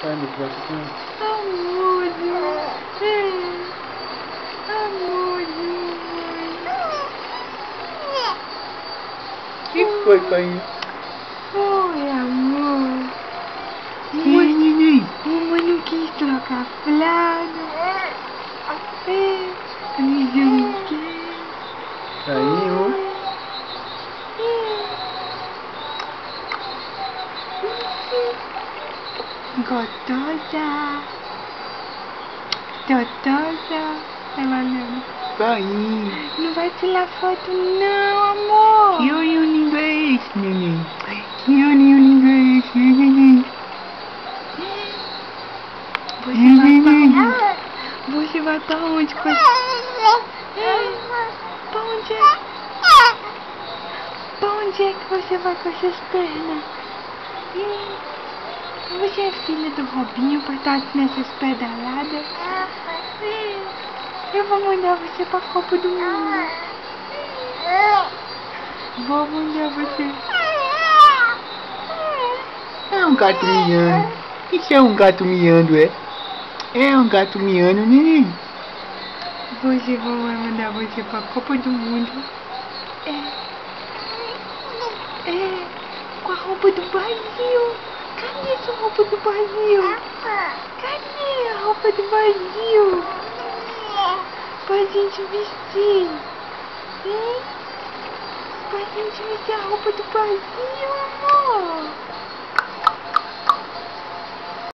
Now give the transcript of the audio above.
Ai, meu Deus, Amor, amor. o que foi, pai? Oi, amor. Oi, neném. Mamãe não quis trocar fralda. Não sei o quê. Saiu. Gostosa. Gostosa. Ela olhando. Pai. Não vai tirar foto não, amor. Que olhinho lindo é esse, neném? Que olhinho lindo é esse, neném? Você vai pra onde? Pra onde é? Pra onde é que você vai com essas pernas? Você é filha do Robinho pra estar nessas pedaladas? Eu vou mandar você pra Copa do Mundo. Vou mandar você. É um gato miando. Isso é um gato miando, é? É um gato miando, neném. Você vai mandar você pra Copa do Mundo. Com a roupa do Brasil. Cadê essa roupa do Brasil? Cadê a roupa do Brasil? Pra gente vestir. Pra gente vestir a roupa do Brasil, amor.